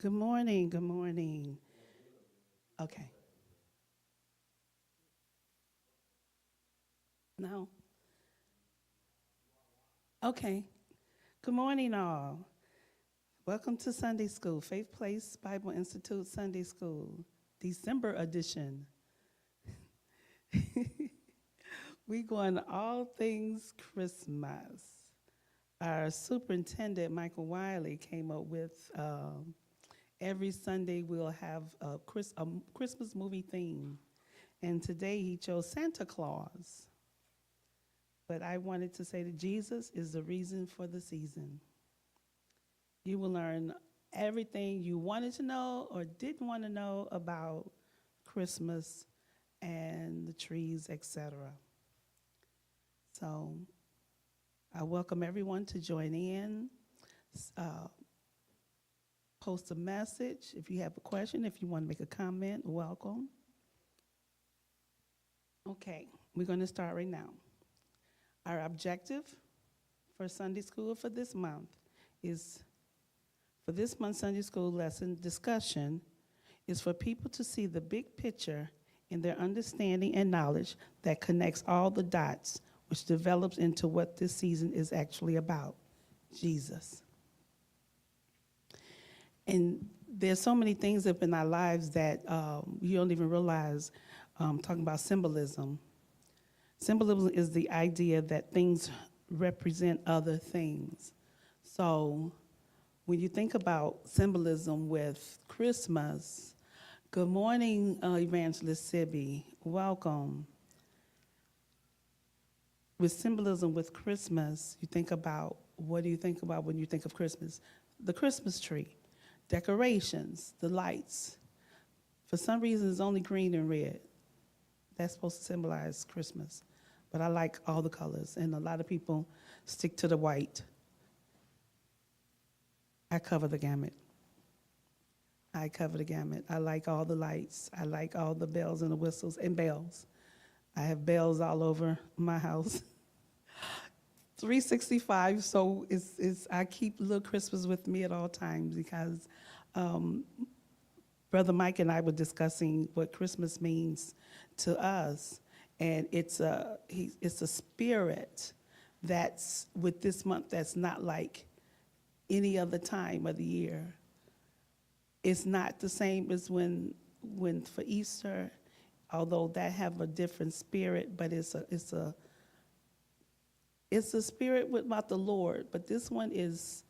Good morning. Good morning. Okay. No. Okay. Good morning, all. Welcome to Sunday School, Faith Place Bible Institute Sunday School, December edition. We going all things Christmas. Our superintendent, Michael Wiley, came up with every Sunday we'll have a Christmas movie theme. And today he chose Santa Claus. But I wanted to say that Jesus is the reason for the season. You will learn everything you wanted to know or didn't want to know about Christmas and the trees, etc. So I welcome everyone to join in. Uh, Post a message if you have a question, if you want to make a comment, welcome. Okay, we're going to start right now. Our objective for Sunday school for this month is, for this month's Sunday school lesson discussion, is for people to see the big picture in their understanding and knowledge that connects all the dots, which develops into what this season is actually about, Jesus. And there's so many things up in our lives that you don't even realize, talking about symbolism. Symbolism is the idea that things represent other things. So when you think about symbolism with Christmas, good morning, Evangelist Sibby. Welcome. With symbolism with Christmas, you think about, what do you think about when you think of Christmas? The Christmas tree, decorations, the lights. For some reason, it's only green and red. That's supposed to symbolize Christmas. But I like all the colors, and a lot of people stick to the white. I cover the gamut. I cover the gamut. I like all the lights. I like all the bells and the whistles and bells. I have bells all over my house. 365, so I keep Little Christmas with me at all times because Brother Mike and I were discussing what Christmas means to us, and it's a spirit that's with this month that's not like any other time of the year. It's not the same as when for Easter, although that have a different spirit, but it's a spirit about the Lord. But this one it's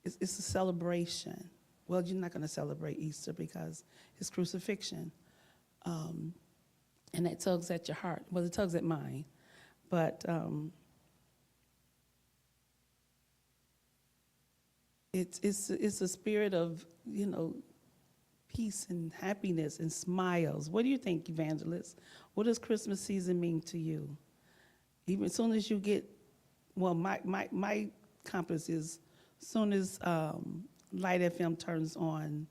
a celebration. Well, you're not going to celebrate Easter because it's crucifixion. And that tugs at your heart. Well, it tugs at mine. But it's a spirit of, peace and happiness and smiles. What do you think, Evangelist? What does Christmas season mean to you? Even as soon as you get, well, my compass is as soon as Light FM turns on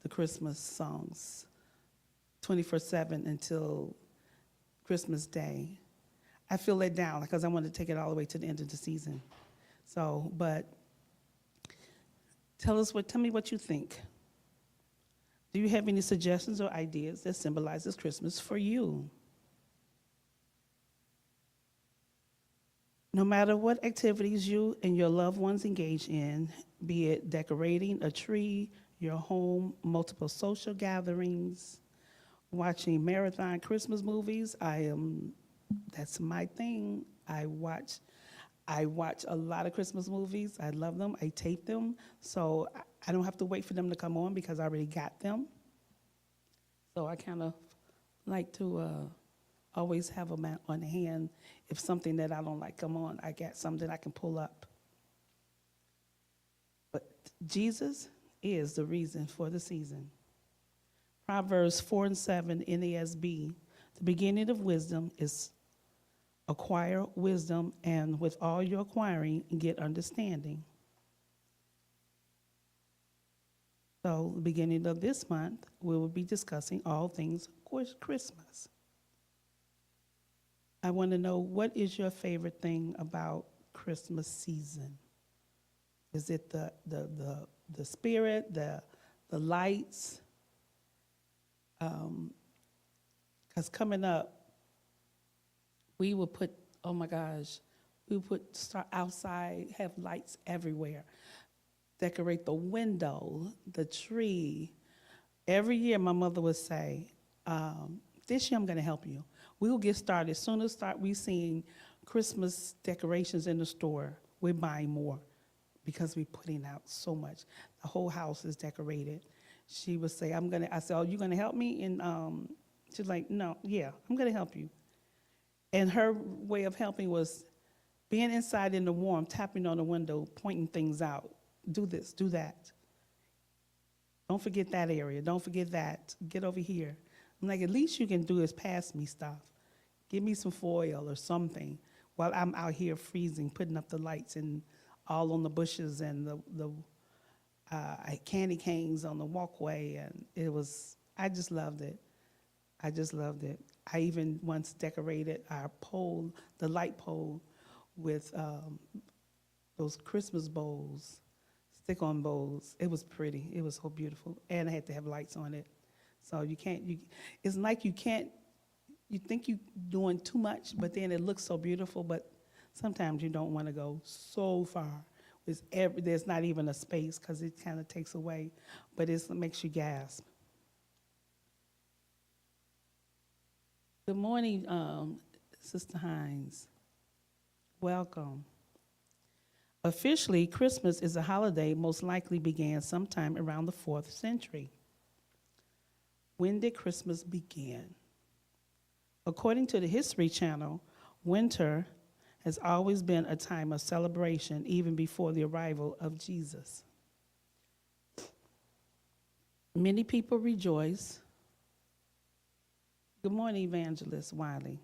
the Christmas songs, 24/7 until Christmas Day. I feel let down because I want to take it all the way to the end of the season. So, but tell me what you think. Do you have any suggestions or ideas that symbolizes Christmas for you? No matter what activities you and your loved ones engage in, be it decorating a tree, your home, multiple social gatherings, watching marathon Christmas movies, that's my thing. I watch a lot of Christmas movies. I love them. I tape them. So I don't have to wait for them to come on because I already got them. So I kind of like to always have them on hand. If something that I don't like come on, I got something I can pull up. But Jesus is the reason for the season. Proverbs 4:7 NASB, the beginning of wisdom is acquire wisdom, and with all your acquiring, get understanding. So, the beginning of this month, we will be discussing all things Christmas. I want to know, what is your favorite thing about Christmas season? Is it the spirit, the lights, because coming up, we would put, oh my gosh, we would start outside, have lights everywhere, decorate the window, the tree. Every year, my mother would say, this year I'm going to help you. We will get started. As soon as we seeing Christmas decorations in the store, we're buying more because we're putting out so much. The whole house is decorated. She would say, I said, oh, you going to help me? And she's like, no, yeah, I'm going to help you. And her way of helping was being inside in the warm, tapping on the window, pointing things out. Do this, do that. Don't forget that area. Don't forget that. Get over here. I'm like, at least you can do is pass me stuff. Give me some foil or something while I'm out here freezing, putting up the lights and all on the bushes and the candy canes on the walkway. And I just loved it. I just loved it. I even once decorated our pole, the light pole, with those Christmas bowls, stick-on bowls. It was pretty. It was so beautiful. And I had to have lights on it. So it's like you think you're doing too much, but then it looks so beautiful, but sometimes you don't want to go so far. There's not even a space because it kind of takes away, but it makes you gasp. Good morning, Sister Hines. Welcome. Officially, Christmas is a holiday most likely began sometime around the 4th century. When did Christmas begin? According to the History Channel, winter has always been a time of celebration even before the arrival of Jesus. Many people rejoice. Good morning, Evangelist Wiley.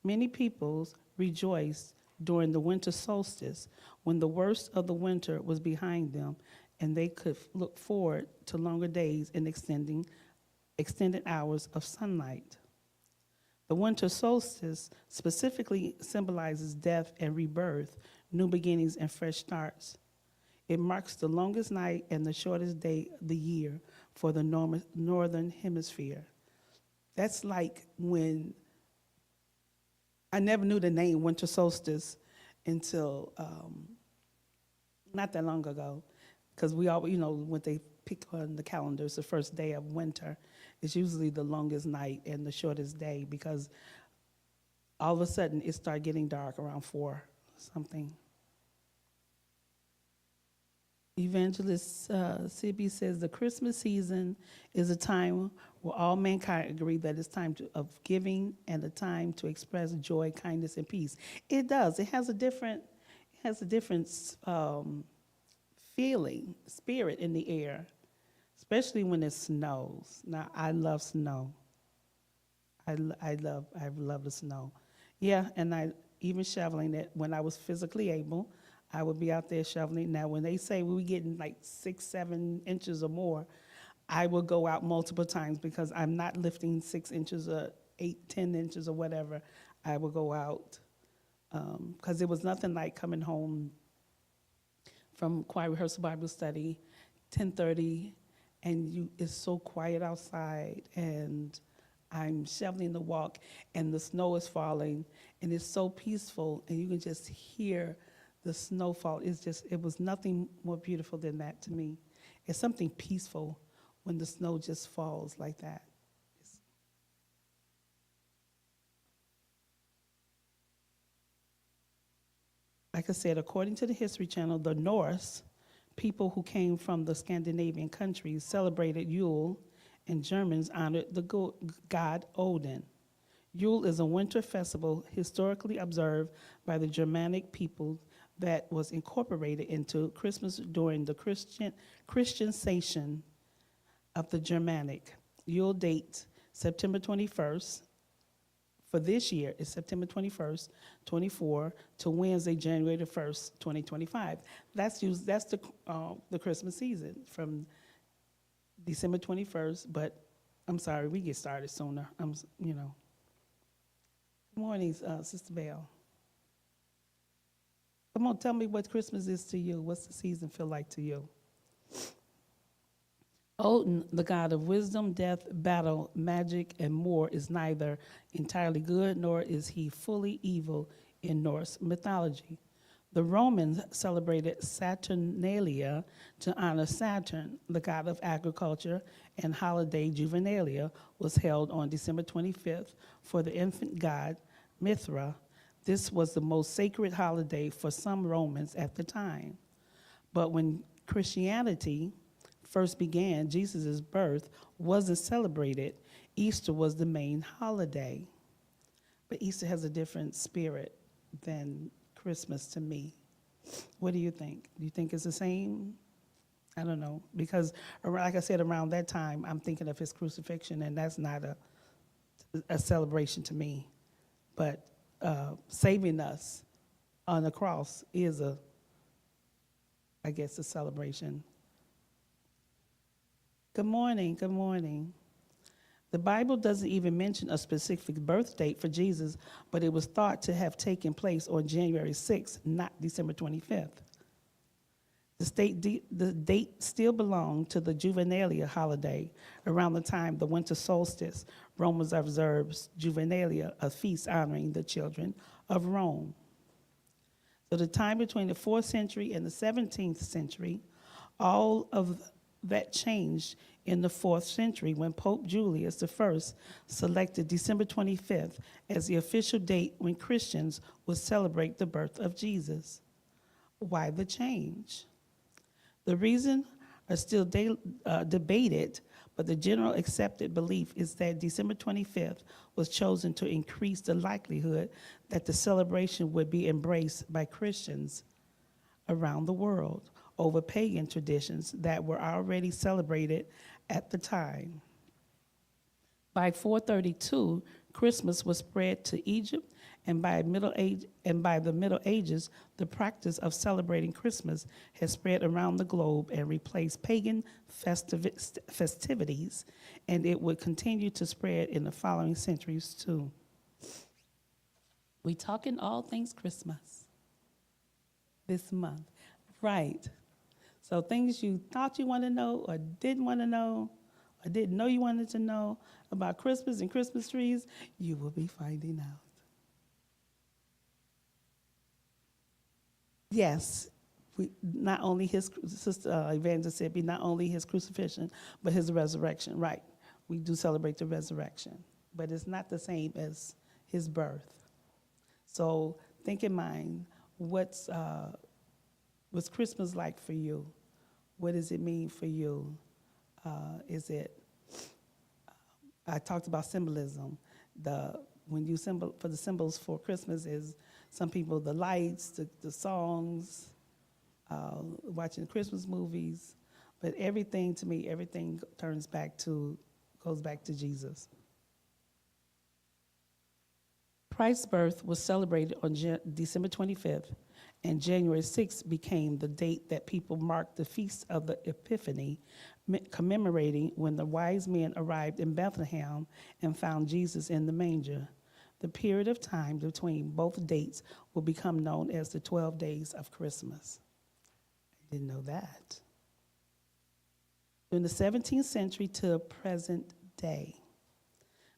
Many people rejoiced during the winter solstice when the worst of the winter was behind them and they could look forward to longer days and extended hours of sunlight. The winter solstice specifically symbolizes death and rebirth, new beginnings and fresh starts. It marks the longest night and the shortest day of the year for the northern hemisphere. That's like when I never knew the name winter solstice until not that long ago, because we always, when they pick on the calendar, it's the first day of winter. It's usually the longest night and the shortest day because all of a sudden it started getting dark around 4 something. Evangelist CB says the Christmas season is a time where all mankind agree that it's time of giving and a time to express joy, kindness, and peace. It does. It has a different feeling, spirit in the air, especially when it snows. Now, I love snow. I love the snow. Yeah, and I even shoveling it when I was physically able. I would be out there shoveling. Now, when they say we were getting like 6, 7 inches or more, I will go out multiple times because I'm not lifting 6 inches or 8, 10 inches or whatever. I will go out because it was nothing like coming home from choir rehearsal Bible study, 10:30, and it's so quiet outside, and I'm shoveling the walk, and the snow is falling, and it's so peaceful, and you can just hear the snowfall. It was nothing more beautiful than that to me. It's something peaceful when the snow just falls like that. Like I said, according to the History Channel, the Norse, people who came from the Scandinavian countries, celebrated Yule, and Germans honored the god Odin. Yule is a winter festival historically observed by the Germanic people that was incorporated into Christmas during the Christianization of the Germanic. Yule date September 21st. For this year, it's September 21st, 24 to Wednesday, January the 1st, 2025. That's the Christmas season from December 21st, but I'm sorry, we get started sooner. Good morning, Sister Bell. Come on, tell me what Christmas is to you. What's the season feel like to you? Odin, the god of wisdom, death, battle, magic, and more, is neither entirely good nor is he fully evil in Norse mythology. The Romans celebrated Saturnalia to honor Saturn, the god of agriculture, and holiday Juvenalia was held on December 25th for the infant god Mithra. This was the most sacred holiday for some Romans at the time. But when Christianity first began, Jesus' birth wasn't celebrated. Easter was the main holiday. But Easter has a different spirit than Christmas to me. What do you think? Do you think it's the same? I don't know. Because, like I said, around that time, I'm thinking of his crucifixion, and that's not a celebration to me. But saving us on the cross is I guess, a celebration. Good morning, good morning. The Bible doesn't even mention a specific birth date for Jesus, but it was thought to have taken place on January 6th, not December 25th. The date still belonged to the Juvenalia holiday. Around the time the winter solstice, Romans observed Juvenalia, a feast honoring the children of Rome. So the time between the 4th century and the 17th century, all of that changed in the 4th century when Pope Julius I selected December 25th as the official date when Christians would celebrate the birth of Jesus. Why the change? The reason are still debated, but the general accepted belief is that December 25th was chosen to increase the likelihood that the celebration would be embraced by Christians around the world over pagan traditions that were already celebrated at the time. By 432, Christmas was spread to Egypt, and by the Middle Ages, the practice of celebrating Christmas has spread around the globe and replaced pagan festivities, and it would continue to spread in the following centuries too. We talking all things Christmas this month, right? So things you thought you wanted to know or didn't want to know or didn't know you wanted to know about Christmas and Christmas trees, you will be finding out. Yes, not only his, Sister Evangelist said, not only his crucifixion, but his resurrection, right. We do celebrate the resurrection, but it's not the same as his birth. So think in mind, what's Christmas like for you? What does it mean for you? I talked about symbolism. For the symbols for Christmas is some people, the lights, the songs, watching Christmas movies, but everything to me, everything goes back to Jesus. Christ's birth was celebrated on December 25th, and January 6th became the date that people marked the Feast of the Epiphany, commemorating when the wise men arrived in Bethlehem and found Jesus in the manger. The period of time between both dates will become known as the 12 days of Christmas. I didn't know that. During the 17th century to present day.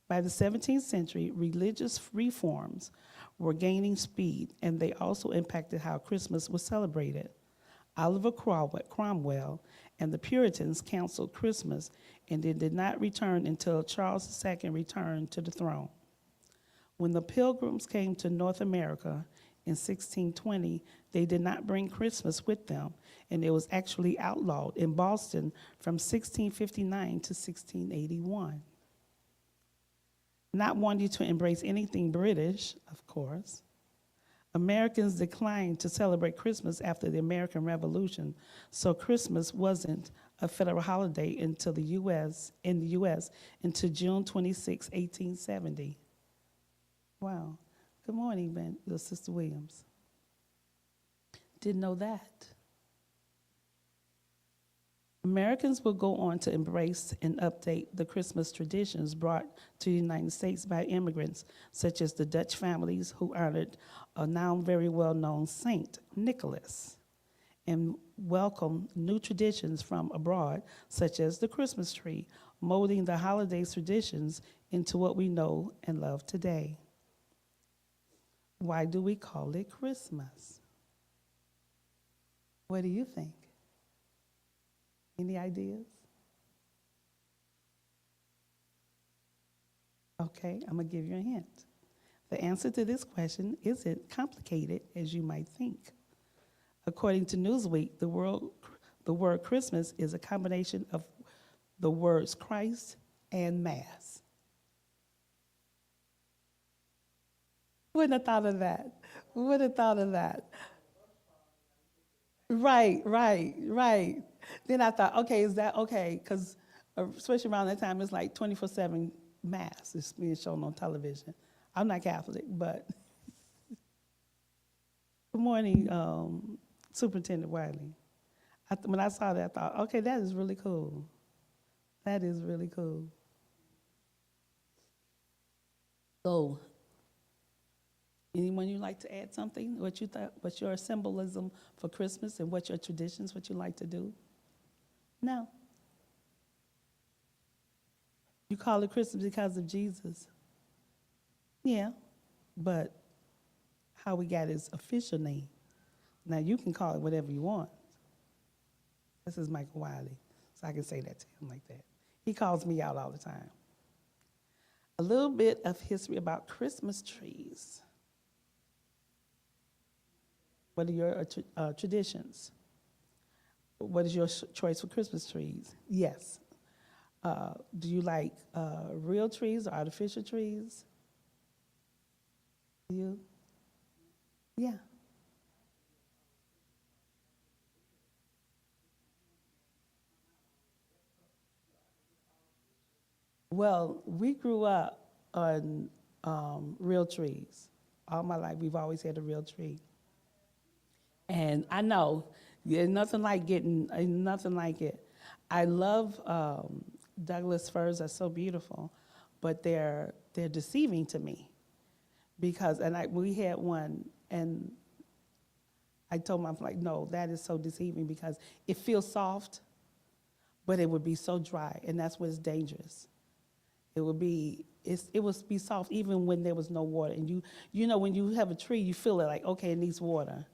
By the 17th century, religious reforms were gaining speed, and they also impacted how Christmas was celebrated. Oliver Cromwell and the Puritans canceled Christmas, and it did not return until Charles II returned to the throne. When the Pilgrims came to North America in 1620, they did not bring Christmas with them, and it was actually outlawed in Boston from 1659 to 1681. Not wanting to embrace anything British, of course, Americans declined to celebrate Christmas after the American Revolution, so Christmas wasn't a federal holiday until in the U.S. until June 26, 1870. Wow. Good morning, Sister Williams. Didn't know that. Americans will go on to embrace and update the Christmas traditions brought to the United States by immigrants, such as the Dutch families who honored a now very well-known Saint, Nicholas. and welcome new traditions from abroad, such as the Christmas tree, molding the holiday traditions into what we know and love today. Why do we call it Christmas? What do you think? Any ideas? Okay, I'm gonna give you a hint. The answer to this question isn't complicated as you might think. According to Newsweek, the word Christmas is a combination of the words Christ and Mass. Wouldn't have thought of that. Would have thought of that. Right. Then I thought, okay, is that okay? Because especially around that time, it's like 24/7 Mass is being shown on television. I'm not Catholic, but good morning, Superintendent Wiley. When I saw that, I thought, okay, that is really cool. That is really cool. So, anyone you like to add something? What you thought? What's your symbolism for Christmas and what's your traditions? What you like to do? No. You call it Christmas because of Jesus. Yeah, but how we got his official name. Now you can call it whatever you want. This is Michael Wiley, so I can say that to him like that. He calls me out all the time. A little bit of history about Christmas trees. What are your traditions? What is your choice for Christmas trees? Yes. Do you like real trees or artificial trees? You? Yeah. Well, we grew up on real trees. All my life, we've always had a real tree. And I know, there's nothing like nothing like it. I love Douglas firs are so beautiful, but they're deceiving to me because we had one and I told my like, no, that is so deceiving because it feels soft, but it would be so dry, and that's what's dangerous. It would be soft even when there was no water, and you know when you have a tree, you feel it like okay, it needs water.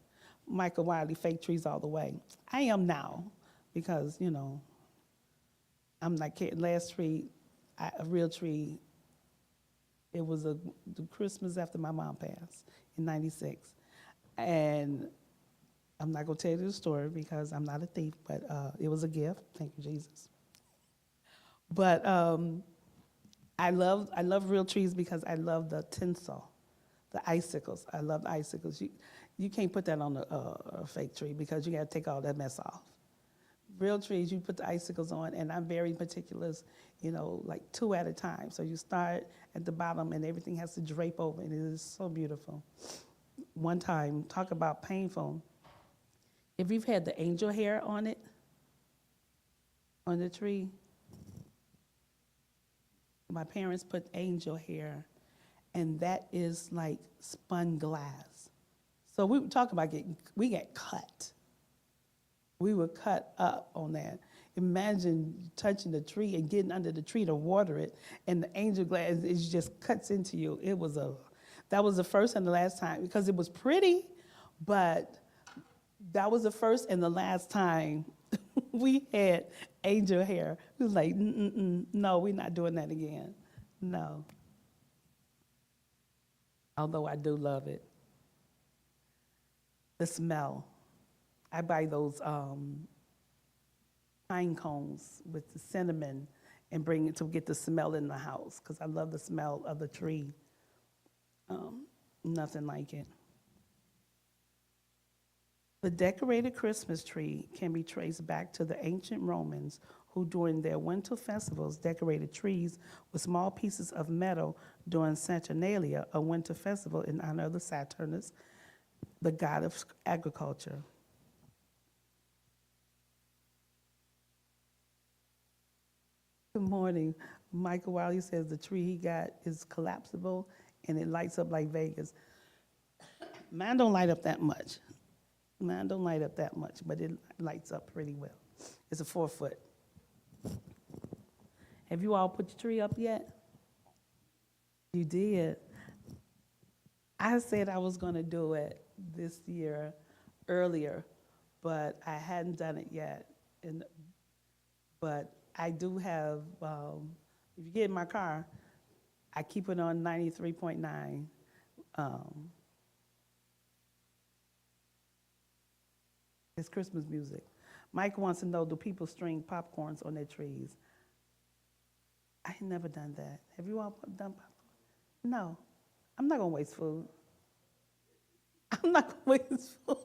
Michael Wiley, fake trees all the way. I am now because I'm not kidding. Last tree, a real tree. It was the Christmas after my mom passed in '96, and I'm not gonna tell you the story because I'm not a thief, but it was a gift. Thank you, Jesus. But I love real trees because I love the tinsel, the icicles. I love the icicles. You can't put that on a fake tree because you got to take all that mess off. Real trees, you put the icicles on, and I'm very particular, like 2 at a time. So you start at the bottom, and everything has to drape over, and it is so beautiful. One time, talk about painful. If you've had the angel hair on it, on the tree, my parents put angel hair, and that is like spun glass. So we would talk about we get cut. We were cut up on that. Imagine touching the tree and getting under the tree to water it, and the angel glass it just cuts into you. That was the first and the last time because it was pretty, but that was the first and the last time we had angel hair. We was like, no, we're not doing that again. No. Although I do love it. The smell. I buy those pine cones with the cinnamon and bring it to get the smell in the house because I love the smell of the tree. Nothing like it. The decorated Christmas tree can be traced back to the ancient Romans who during their winter festivals decorated trees with small pieces of metal during Saturnalia, a winter festival in honor of the Saturnus, the god of agriculture. Good morning. Michael Wiley says the tree he got is collapsible and it lights up like Vegas. Mine don't light up that much. Mine don't light up that much, but it lights up pretty well. It's a 4 foot. Have you all put your tree up yet? You did. I said I was gonna do it this year earlier, but I hadn't done it yet. But I do have, if you get in my car, I keep it on 93.9. It's Christmas music. Mike wants to know, do people string popcorns on their trees? I ain't never done that. Have you all done popcorn? No. I'm not gonna waste food. I'm not gonna waste food.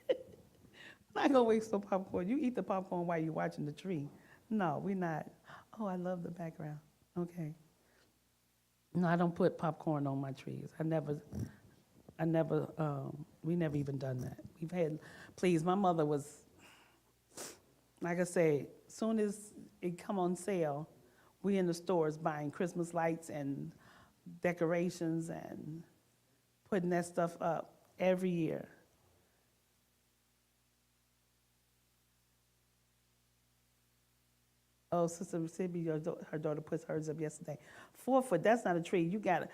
I'm not gonna waste no popcorn. You eat the popcorn while you're watching the tree. No, we're not. Oh, I love the background. Okay. No, I don't put popcorn on my trees. We never even done that. We've had, please, my mother was, like I say, soon as it come on sale, we in the stores buying Christmas lights and decorations and putting that stuff up every year. Oh, Sister Mississippi, her daughter puts hers up yesterday. 4 foot, that's not a tree. You got it.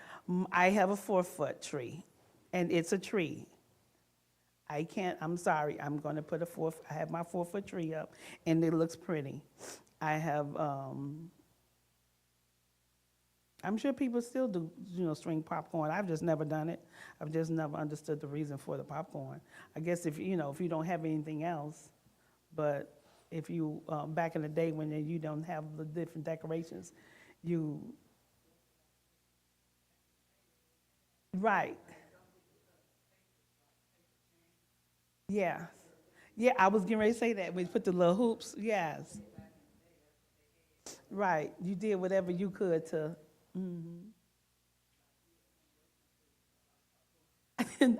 I have a 4 foot tree, and it's a tree. I can't, I'm sorry, I'm gonna put I have my 4 foot tree up, and it looks pretty. I have, I'm sure people still do, string popcorn. I've just never done it. I've just never understood the reason for the popcorn. I guess if you don't have anything else, but if you, back in the day when you don't have the different decorations, right. Yeah. Yeah, I was getting ready to say that. We put the little hoops, yes. Right. You did whatever you could to,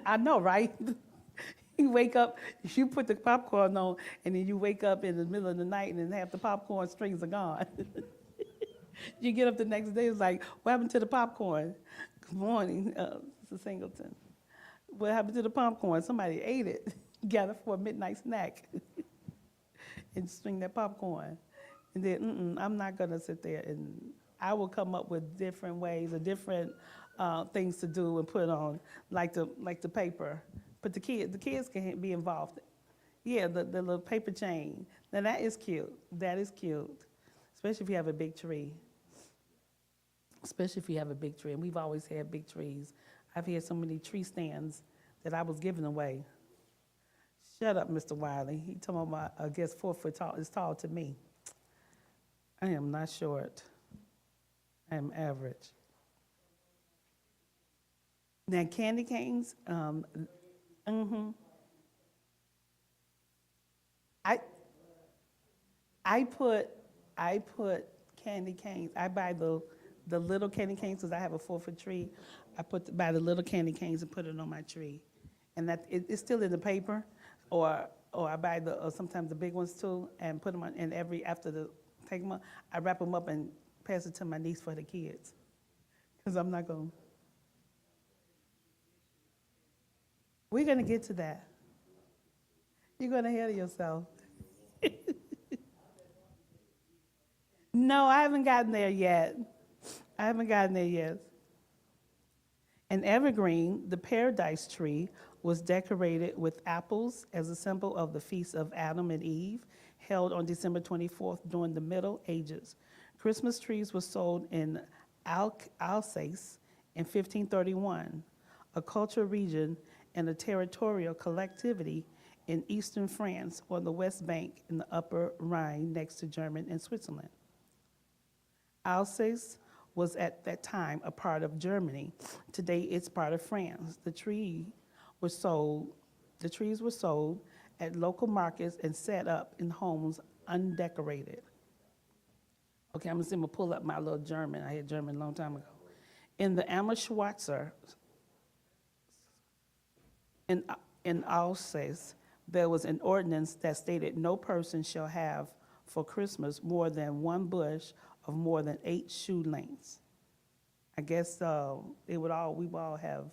I know, right? You wake up, you put the popcorn on, and then you wake up in the middle of the night and then half the popcorn strings are gone. You get up the next day, it's like, what happened to the popcorn? Good morning, Mr. Singleton. What happened to the popcorn? Somebody ate it, got it for a midnight snack, and string that popcorn. And then, I'm not gonna sit there, and I will come up with different ways or different things to do and put on, like the paper. But the kids can be involved. Yeah, the little paper chain. Now that is cute. That is cute, especially if you have a big tree. Especially if you have a big tree, and we've always had big trees. I've had so many tree stands that I was giving away. Shut up, Mr. Wiley. He told me I guess 4 foot tall is tall to me. I am not short. I am average. Now candy canes, I I put candy canes. I buy the little candy canes because I have a 4 foot tree. I buy the little candy canes and put it on my tree, and it's still in the paper, or I buy or sometimes the big ones too, and put them on. And take them up, I wrap them up and pass it to my niece for the kids, because I'm not going. We're gonna get to that. You're gonna ahead of yourself. No, I haven't gotten there yet. I haven't gotten there yet. In Evergreen, the paradise tree was decorated with apples as a symbol of the feast of Adam and Eve, held on December 24th during the Middle Ages. Christmas trees were sold in Alsace in 1531, a cultural region and a territorial collectivity in eastern France on the West Bank in the Upper Rhine next to Germany and Switzerland. Alsace was at that time a part of Germany. Today it's part of France. The trees were sold at local markets and set up in homes undecorated. Okay, I'm gonna pull up my little German. I had German a long time ago. In the Ammerschweizer, in Alsace, there was an ordinance that stated no person shall have for Christmas more than one bush of more than 8 shoe lengths. I guess we would all have.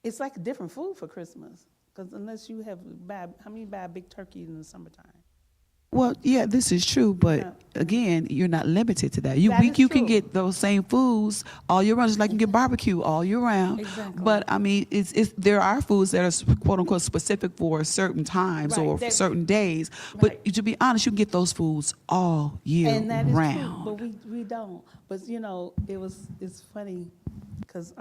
It's like a different food for Christmas. Because unless you have, how many buy a big turkey in the summertime? Well, yeah, this is true, but Yeah. again, you're not limited to that. You That is you can true. get those same foods all year round, just like you can get barbecue all year round. Exactly. But I mean, it's there are foods that are quote unquote specific for certain times Right, or for that- certain days. Right. But to be honest, you can get those foods all year And that is true, round. but we don't. But you know, it's funny because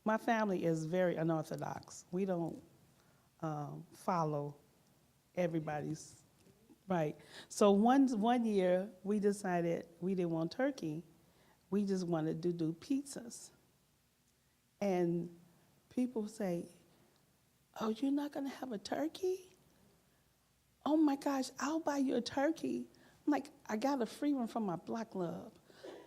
my family is very unorthodox. We don't follow everybody's right. So one year we decided we didn't want turkey. We just wanted to do pizzas. And people say, "Oh, you're not gonna have a turkey? Oh my gosh, I'll buy you a turkey." I'm like, I got a free one from my Black Club.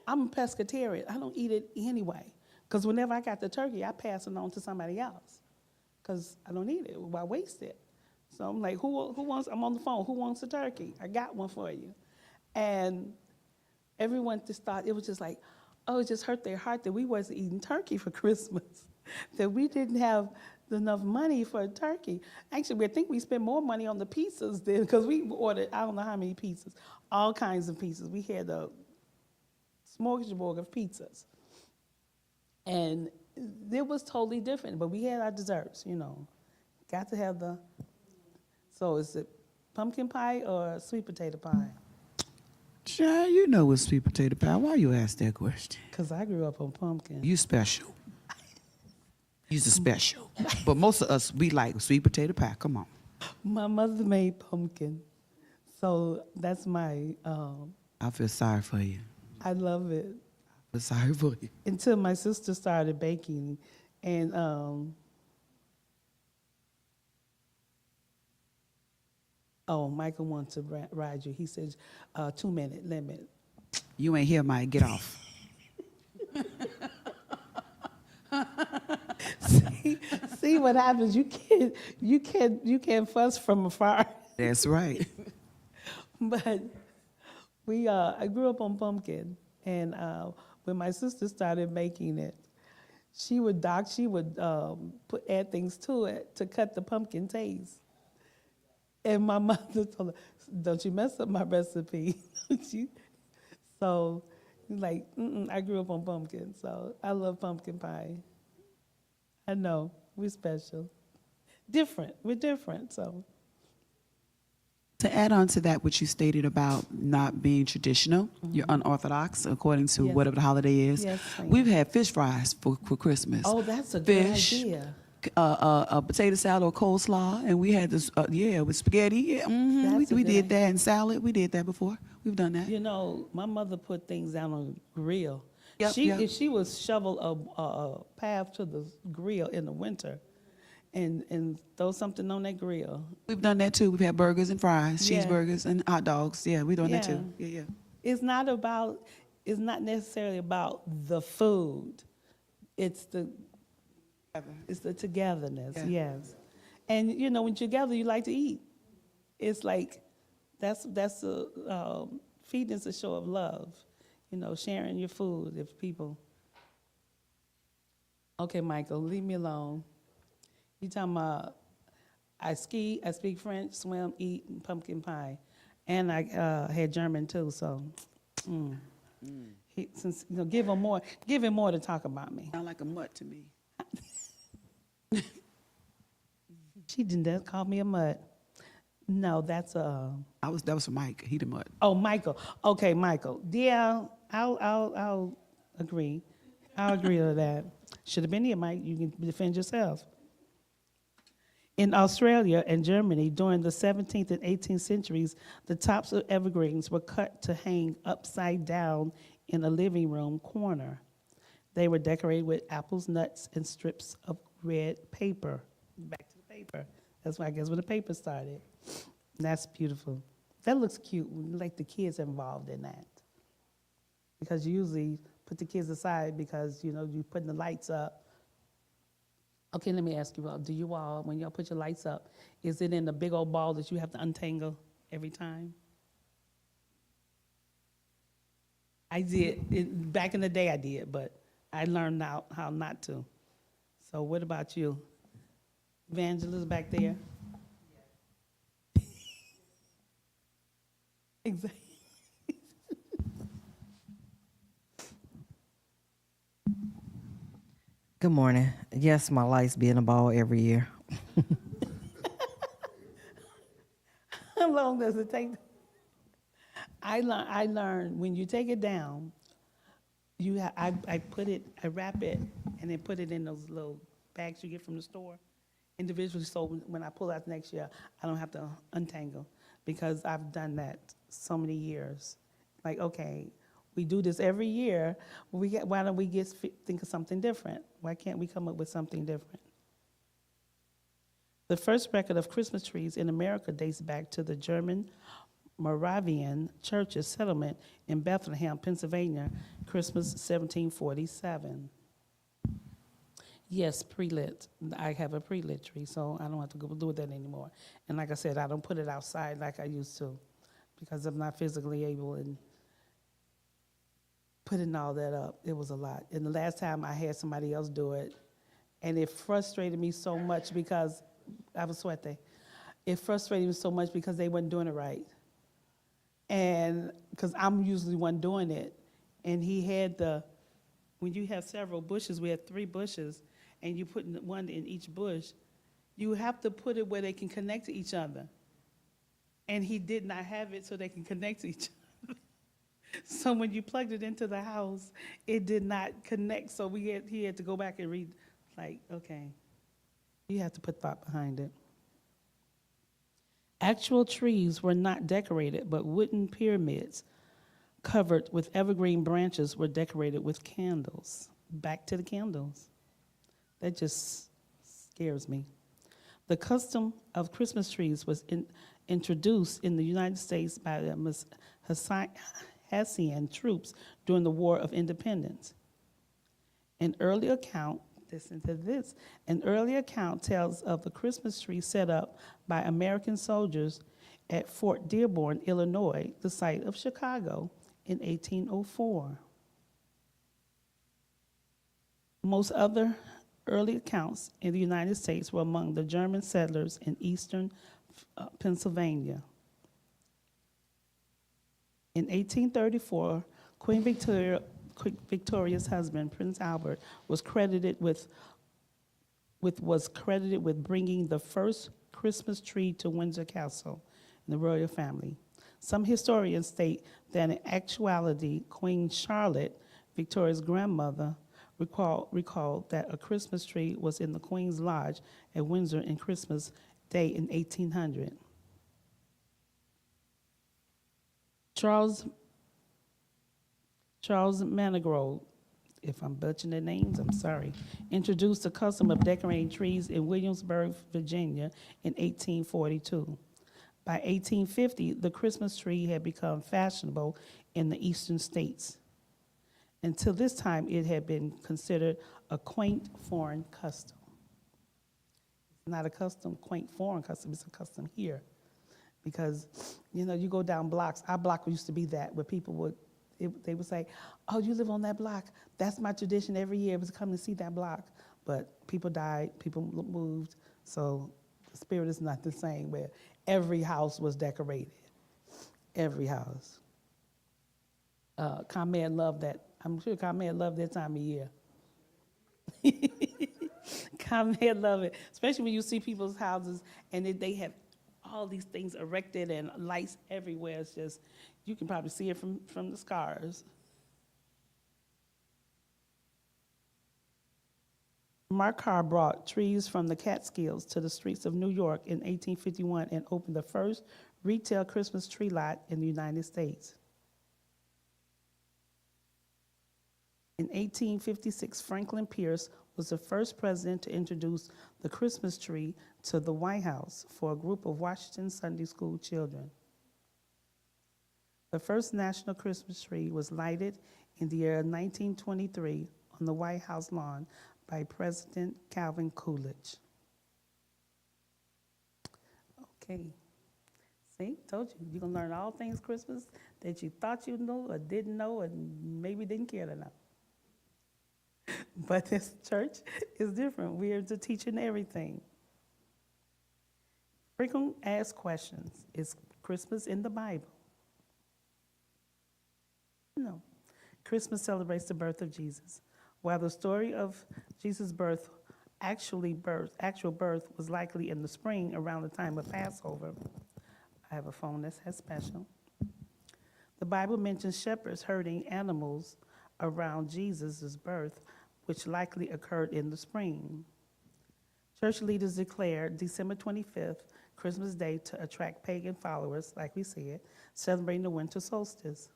I'm a pescatarian. I don't eat it anyway. Because whenever I got the turkey, I pass it on to somebody else. Because I don't eat it. Why waste it? So I'm like, who wants, I'm on the phone, who wants a turkey? I got one for you. And everyone just thought, it was just like, oh, it just hurt their heart that we wasn't eating turkey for Christmas, that we didn't have enough money for a turkey. Actually, I think we spent more money on the pizzas than, because we ordered, I don't know how many pizzas, all kinds of pizzas. We had a smorgasbord of pizzas. And it was totally different, but we had our desserts, you know. Got to have the, so is it pumpkin pie or sweet potato pie? Child, you know it's sweet potato pie. Why you ask that question? Because I grew up on pumpkin. You special. You're special. But most of us, we like sweet potato pie. Come on. My mother made pumpkin, so that's my, I feel sorry for you. I love it. I feel sorry for you. Until my sister started baking, and oh, Michael wants to ride you. He says 2-minute limit. You ain't here, Mike. Get off. See what happens? You can't fuss from afar. That's right. But I grew up on pumpkin, and when my sister started making it, she would add things to it to cut the pumpkin taste. And my mother told her, "Don't you mess up my recipe." So, like, I grew up on pumpkin, so I love pumpkin pie. I know, we're special. Different, we're different, so. To add on to that, what you stated about not being traditional, you're unorthodox according to Yes. whatever the holiday is. Yes, ma'am. We've had fish fries for Christmas. Oh, that's a good Fish, idea. a potato salad or coleslaw, and we had this, with spaghetti. Yeah, That's a we good did idea. that, and salad. We did that before. We've done that. You know, my mother put things down on the grill. Yep, yep. If she would shovel a path to the grill in the winter and throw something on that grill. We've done that too. We've had burgers and fries, Yeah. cheeseburgers and hot dogs. Yeah, we've done that Yeah. too. Yeah. It's not necessarily about the food. It's the togetherness, Yeah. yes. And you know, when you're together, you like to eat. It's like that's feeding is a show of love. You know, sharing your food. If people, okay, Michael, leave me alone. You talking about I ski, I speak French, swim, eat, and pumpkin pie, and I had German too. So, since you know, give him more to talk about me. Sound like a mutt to me. She didn't call me a mutt. No, that's a. That was for Mike. He the mutt. Oh, Michael. Okay, Michael. Yeah, I'll agree. I'll agree to that. Should have been here, Mike. You can defend yourself. In Australia and Germany, during the 17th and 18th centuries, the tops of evergreens were cut to hang upside down in a living room corner. They were decorated with apples, nuts, and strips of red paper. Back to the paper. That's why I guess when the paper started. That's beautiful. That looks cute, like the kids are involved in that. Because you usually put the kids aside because, you know, you're putting the lights up. Okay, let me ask you all, do you all, when y'all put your lights up, is it in a big old ball that you have to untangle every time? I did. Back in the day I did, but I learned now how not to. So what about you? Evangelist back there? Exactly. Good morning. Yes, my lights be in the ball every year. How long does it take? I learned when you take it down, I wrap it and then put it in those little bags you get from the store individually. So when I pull out next year, I don't have to untangle because I've done that so many years. Like, okay, we do this every year. Why don't we think of something different? Why can't we come up with something different? The first record of Christmas trees in America dates back to the German Moravian Church's settlement in Bethlehem, Pennsylvania, Christmas 1747. Yes, pre-lit. I have a pre-lit tree, so I don't have to go do that anymore. And like I said, I don't put it outside like I used to because I'm not physically able and putting all that up. It was a lot. And the last time I had somebody else do it, and it frustrated me so much because I was sweating. It frustrated me so much because they wasn't doing it right. And because I'm usually one doing it, and he had when you have several bushes, we had 3 bushes, and you put one in each bush, you have to put it where they can connect to each other. And he did not have it so they can connect to each other. So when you plugged it into the house, it did not connect. So he had to go back and read, like, okay, you have to put thought behind it. Actual trees were not decorated, but wooden pyramids covered with evergreen branches were decorated with candles. Back to the candles. That just scares me. The custom of Christmas trees was introduced in the United States by the Hessian troops during the War of Independence. An early account, listen to this, an early account tells of the Christmas tree set up by American soldiers at Fort Dearborn, Illinois, the site of Chicago, in 1804. Most other early accounts in the United States were among the German settlers in eastern Pennsylvania. In 1834, Queen Victoria's husband, Prince Albert, was credited with bringing the first Christmas tree to Windsor Castle in the royal family. Some historians state that in actuality, Queen Charlotte, Victoria's grandmother, recalled that a Christmas tree was in the Queen's Lodge at Windsor on Christmas Day in 1800. Charles Manigault, if I'm butchering their names, I'm sorry, introduced the custom of decorating trees in Williamsburg, Virginia in 1842. By 1850, the Christmas tree had become fashionable in the eastern states. Until this time, it had been considered a quaint foreign custom. It's not a quaint foreign custom, it's a custom here. Because, you go down blocks. Our block used to be that, where people they would say, oh, you live on that block. That's my tradition every year, was to come and see that block. But people died, people moved, so the spirit is not the same, where every house was decorated. Every house. ComEd loved that. I'm sure ComEd loved that time of year. ComEd love it, especially when you see people's houses and they have all these things erected and lights everywhere. It's just, you can probably see it from the scars. Mark Carr brought trees from the Catskills to the streets of New York in 1851 and opened the first retail Christmas tree lot in the United States. In 1856, Franklin Pierce was the first president to introduce the Christmas tree to the White House for a group of Washington Sunday school children. The first national Christmas tree was lighted in the year 1923 on the White House lawn by President Calvin Coolidge. Okay. See, told you, you're going to learn all things Christmas that you thought you knew or didn't know and maybe didn't care to know. But this church is different. We are to teaching everything. Frequent asked questions. Is Christmas in the Bible? No. Christmas celebrates the birth of Jesus. While the story of Jesus' actual birth was likely in the spring around the time of Passover. I have a phone that says special. The Bible mentions shepherds herding animals around Jesus' birth, which likely occurred in the spring. Church leaders declared December 25th, Christmas Day, to attract pagan followers, like we said, celebrating the winter solstice.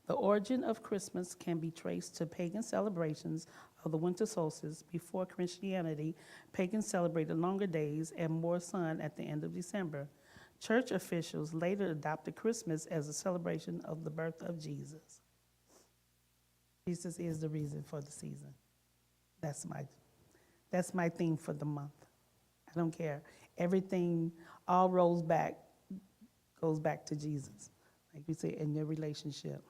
The origin of Christmas can be traced to pagan celebrations of the winter solstice. Before Christianity, pagans celebrated longer days and more sun at the end of December. Church officials later adopted Christmas as a celebration of the birth of Jesus. Jesus is the reason for the season. That's my theme for the month. I don't care. Everything all goes back to Jesus, like we say, in your relationship.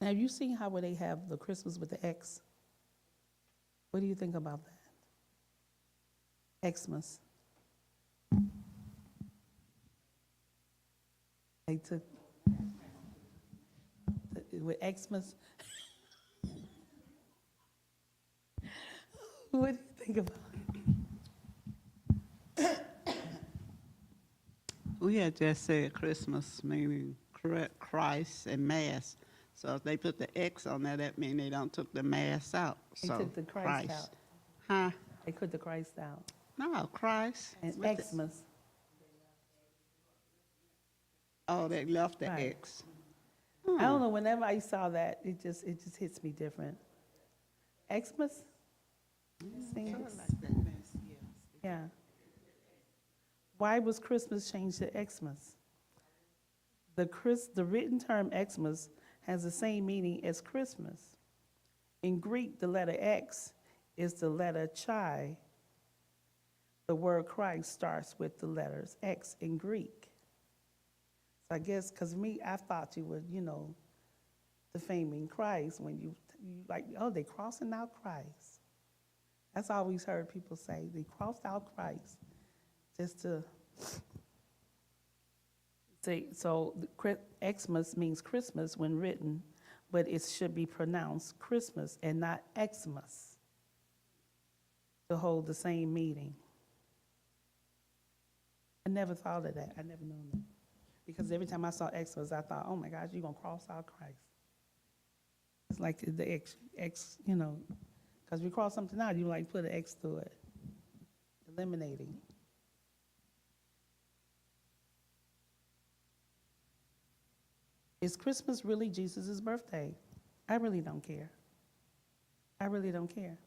Now, have you seen how they have the Christmas with the X? What do you think about that? Xmas. They took with Xmas. What do you think about it? We had just said Christmas, meaning Christ and Mass. So if they put the X on there, that means they don't took the Mass out. They So took the Christ out. Huh? They put the Christ out. No, Christ. And With the- Xmas. Oh, they left the Right. X. I don't know, whenever I saw that, it just hits me different. Xmas? Seems- Yeah. Why was Christmas changed to Xmas? The written term Xmas has the same meaning as Christmas. In Greek, the letter X is the letter chi. The word Christ starts with the letters X in Greek. So I guess, because me, I thought you were, defaming Christ when you like, oh, they crossing out Christ. That's I always heard people say, they crossed out Christ just to say, so Xmas means Christmas when written, but it should be pronounced Christmas and not Xmas to hold the same meaning. I never thought of that. I never known that. Because every time I saw Xmas, I thought, oh my gosh, you're going to cross out Christ. It's like the X, because we cross something out, you like put an X through it, eliminating. Is Christmas really Jesus' birthday? I really don't care. I really don't care.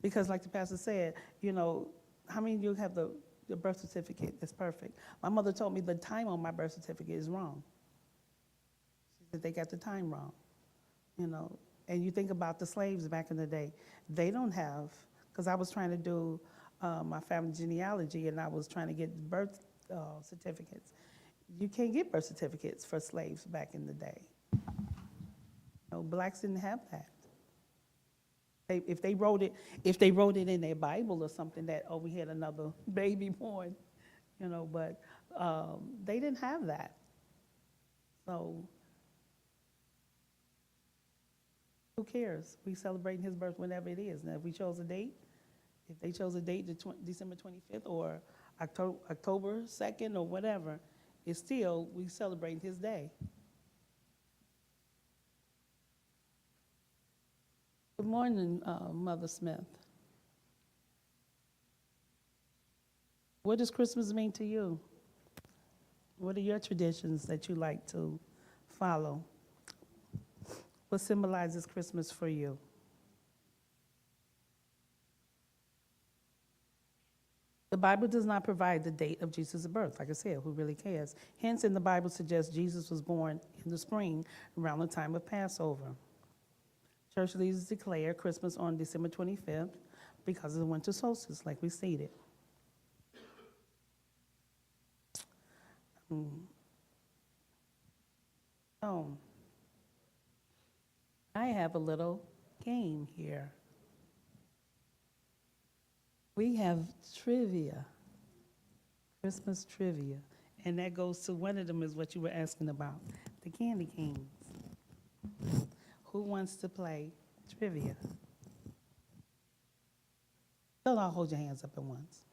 Because like the pastor said, how many of you have the birth certificate that's perfect? My mother told me the time on my birth certificate is wrong. She said they got the time wrong, And you think about the slaves back in the day. They don't have, because I was trying to do my family genealogy and I was trying to get birth certificates. You can't get birth certificates for slaves back in the day. Blacks didn't have that. If they wrote it in their Bible or something that, oh, we had another baby born, but they didn't have that. So who cares? We celebrating his birth whenever it is. Now, if we chose a date, if they chose a date, December 25th or October 2nd or whatever, it's still, we celebrate his day. Good morning, Mother Smith. What does Christmas mean to you? What are your traditions that you like to follow? What symbolizes Christmas for you? The Bible does not provide the date of Jesus' birth. Like I said, who really cares? Hence, in the Bible suggests Jesus was born in the spring around the time of Passover. Church leaders declare Christmas on December 25th because of the winter solstice, like we stated. Oh, I have a little game here. We have trivia, Christmas trivia, and that goes to one of them is what you were asking about, the candy canes. Who wants to play trivia? Don't all hold your hands up at once.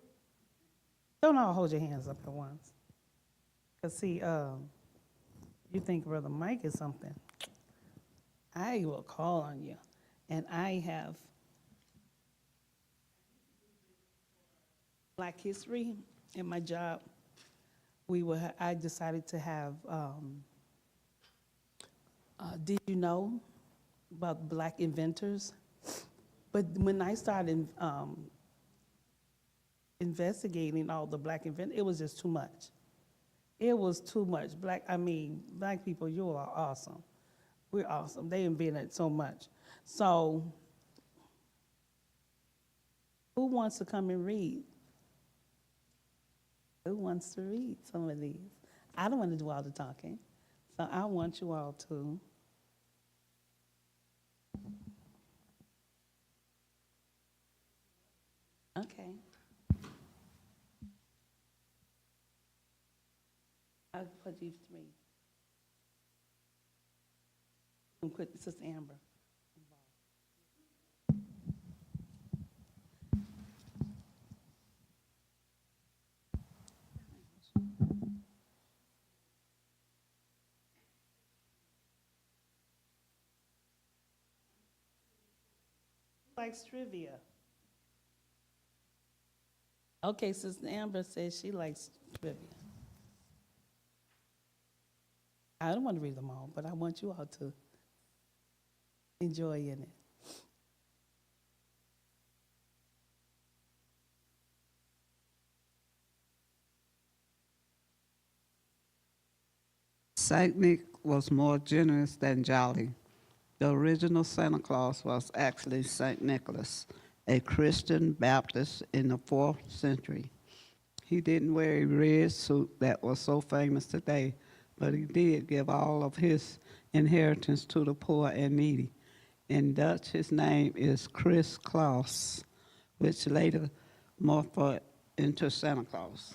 Don't all hold your hands up at once. Because, see, you think Brother Mike is something. I will call on you. And I have Black History in my job. I decided to have, did you know about Black inventors? But when I started investigating all the Black inventors, it was just too much. It was too much. Black people, you are awesome. We're awesome. They invented so much. So, who wants to come and read? Who wants to read some of these? I don't want to do all the talking, so I want you all to. Okay. I'll put you three. And put Sister Amber involved. Who likes trivia? Okay, Sister Amber says she likes trivia. I don't want to read them all, but I want you all to enjoy in it. Saint Nick was more generous than jolly. The original Santa Claus was actually Saint Nicholas, a Christian Baptist in the 4th century. He didn't wear a red suit that was so famous today, but he did give all of his inheritance to the poor and needy. In Dutch, his name is Chris Claus, which later morphed into Santa Claus.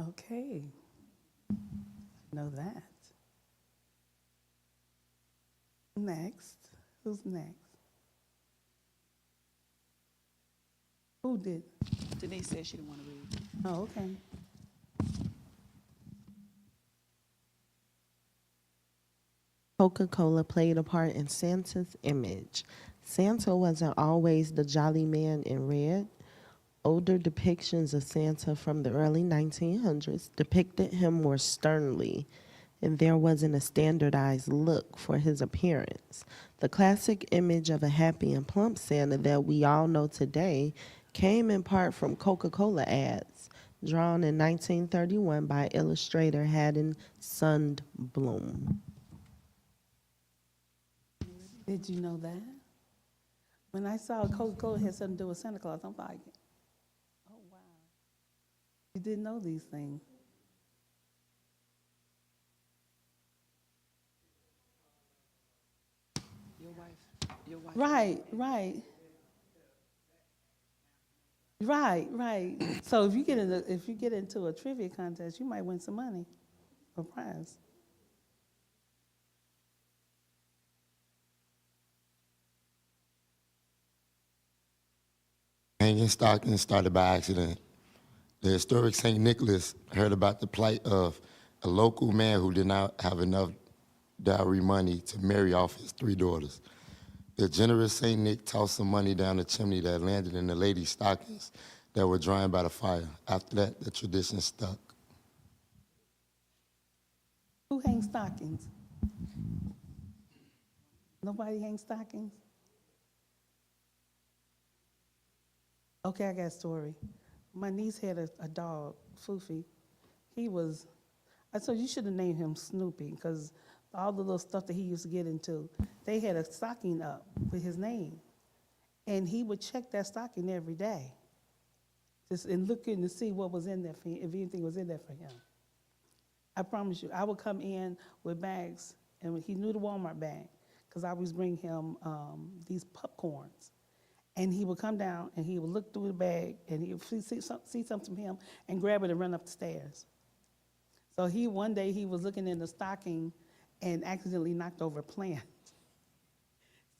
Okay. Know that. Next. Who's next? Who did? Denise said she didn't want to read. Oh, okay. Coca-Cola played a part in Santa's image. Santa wasn't always the jolly man in red. Older depictions of Santa from the early 1900s depicted him more sternly, and there wasn't a standardized look for his appearance. The classic image of a happy and plump Santa that we all know today came in part from Coca-Cola ads, drawn in 1931 by illustrator Haddon Sundblom. Did you know that? When I saw Coca-Cola had something to do with Santa Claus, I'm like, oh, wow. You didn't know these things. Your wife. Right, right. Right. So if you get into a trivia contest, you might win some money or prize. Hanging stockings started by accident. The historic St. Nicholas heard about the plight of a local man who did not have enough dowry money to marry off his 3 daughters. The generous St. Nick tossed some money down the chimney that landed in the ladies' stockings that were drying by the fire. After that, the tradition stuck. Who hangs stockings? Nobody hangs stockings? Okay, I got a story. My niece had a dog, Foofy. I told you should have named him Snoopy, because all the little stuff that he used to get into, they had a stocking up with his name. And he would check that stocking every day, just and looking to see what was in there for him, if anything was in there for him. I promise you, I would come in with bags, and he knew the Walmart bag, because I always bring him these popcorns. And he would come down, and he would look through the bag, and he would see something from him, and grab it and run up the stairs. So one day he was looking in the stocking and accidentally knocked over a plant.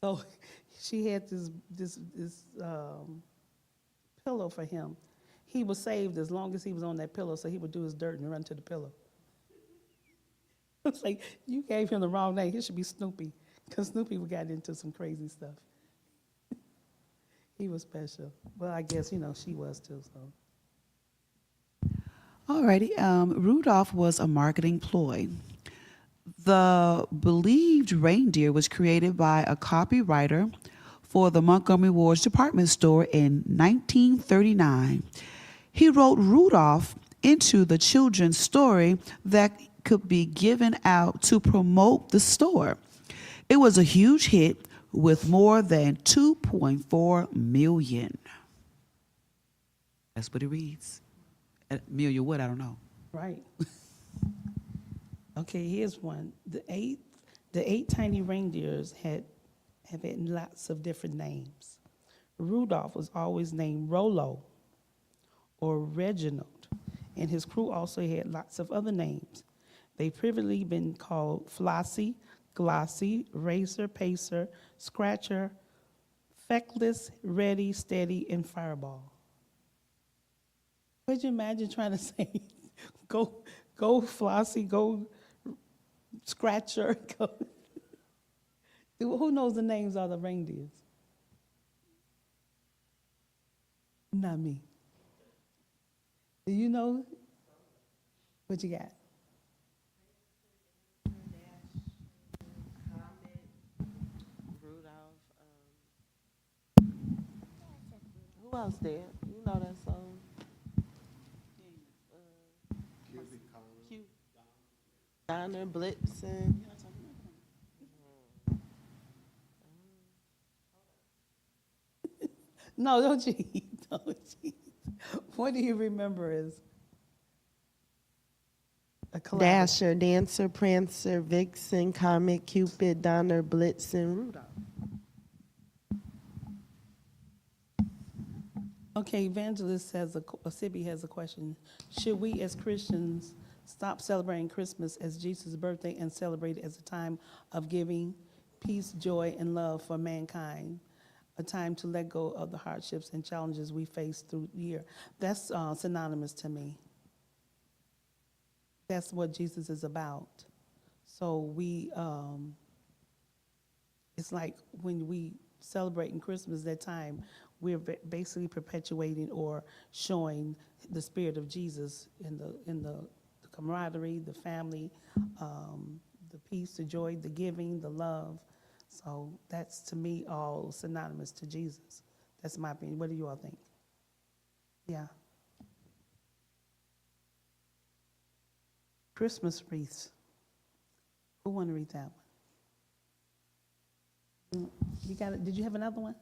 So she had this pillow for him. He was saved as long as he was on that pillow, so he would do his dirt and run to the pillow. It's like, you gave him the wrong name. He should be Snoopy, because Snoopy got into some crazy stuff. He was special. Well, I guess, she was too, so. Alrighty, Rudolph was a marketing ploy. The believed reindeer was created by a copywriter for the Montgomery Ward's department store in 1939. He wrote Rudolph into the children's story that could be given out to promote the store. It was a huge hit with more than 2.4 million. That's what it reads. Million what? I don't know. Right. Okay, here's one. The eight tiny reindeers have had lots of different names. Rudolph was always named Rollo or Reginald, and his crew also had lots of other names. They've previously been called Flossie, Glossy, Racer, Pacer, Scratcher, Feckless, Ready, Steady, and Fireball. Could you imagine trying to say, go Flossie, go Scratcher, go. Who knows the names of the reindeers? Not me. Do you know? What you got? Rudolph. Who else there? You know that song? Cute. Donner, Blitzen. No, don't cheat. Don't cheat. What do you remember as a collaborative? Dasher, Dancer, Prancer, Vixen, Comet, Cupid, Donner, Blitzen, Rudolph. Okay, Evangelist Sibi has a question. Should we as Christians stop celebrating Christmas as Jesus' birthday and celebrate it as a time of giving, peace, joy, and love for mankind? A time to let go of the hardships and challenges we face through the year. That's synonymous to me. That's what Jesus is about. So it's like when we celebrate in Christmas that time, we're basically perpetuating or showing the spirit of Jesus in the camaraderie, the family, the peace, the joy, the giving, the love. So that's, to me, all synonymous to Jesus. That's my opinion. What do you all think? Yeah. Christmas wreaths. Who want to read that one? You got it? Did you have another one?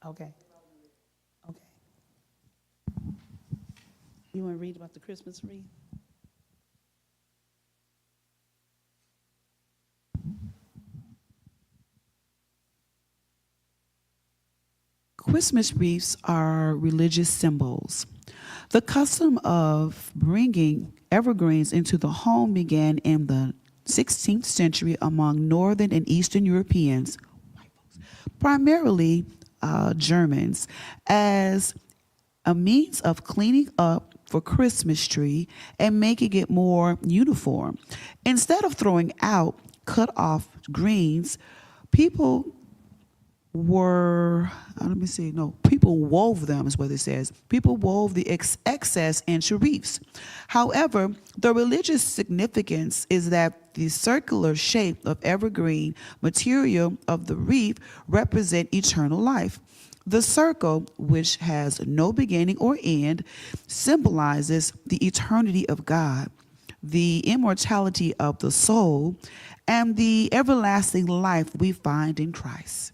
Okay. Okay. You want to read about the Christmas wreath? Christmas wreaths are religious symbols. The custom of bringing evergreens into the home began in the 16th century among Northern and Eastern Europeans, primarily Germans, as a means of cleaning up for Christmas tree and making it more uniform. Instead of throwing out cut off greens, people wove them, is what it says. People wove the excess into wreaths. However, the religious significance is that the circular shape of evergreen material of the wreath represent eternal life. The circle, which has no beginning or end, symbolizes the eternity of God, the immortality of the soul, and the everlasting life we find in Christ.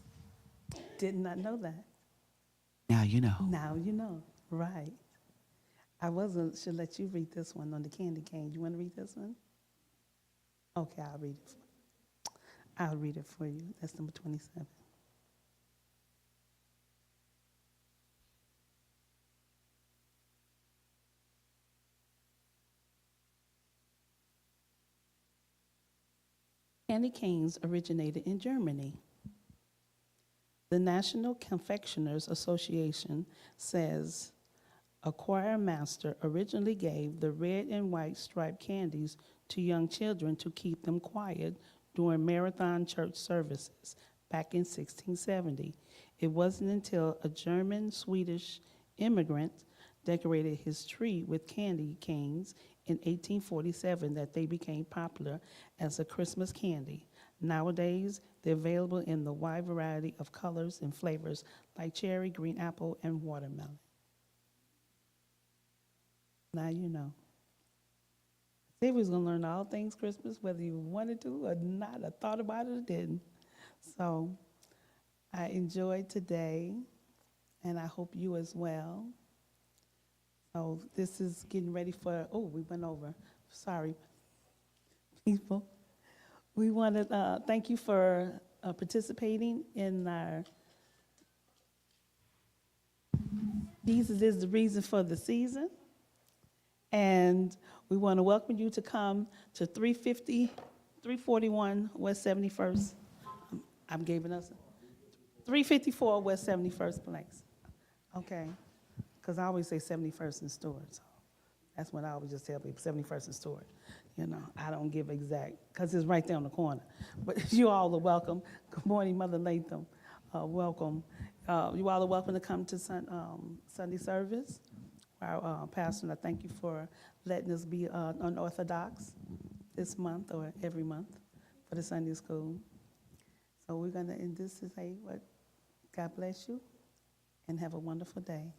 Did not know that. Now you know. Now you know. Right. should let you read this one on the candy cane. You want to read this one? Okay, I'll read it. I'll read it for you. That's number 27. Candy canes originated in Germany. The National Confectioners Association says a choir master originally gave the red and white striped candies to young children to keep them quiet during marathon church services back in 1670. It wasn't until a German-Swedish immigrant decorated his tree with candy canes in 1847 that they became popular as a Christmas candy. Nowadays, they're available in the wide variety of colors and flavors like cherry, green apple, and watermelon. Now you know. See, we was going to learn all things Christmas, whether you wanted to or not, or thought about it or didn't. So I enjoyed today, and I hope you as well. So this is getting ready for, oh, we went over. Sorry, people. We want to thank you for participating in our Jesus is the Reason for the Season. And we want to welcome you to come to 341 West 71st. I'm giving us 354 West 71st Place. Okay. Because I always say 71st and Stewart. So that's what I always just tell people, 71st and Stewart. You know, I don't give exact, because it's right there on the corner. But you all are welcome. Good morning, Mother Latham. Welcome. You all are welcome to come to Sunday service. Our pastor, and I thank you for letting us be unorthodox this month or every month for the Sunday school. So we're going to end this to say, what? God bless you and have a wonderful day.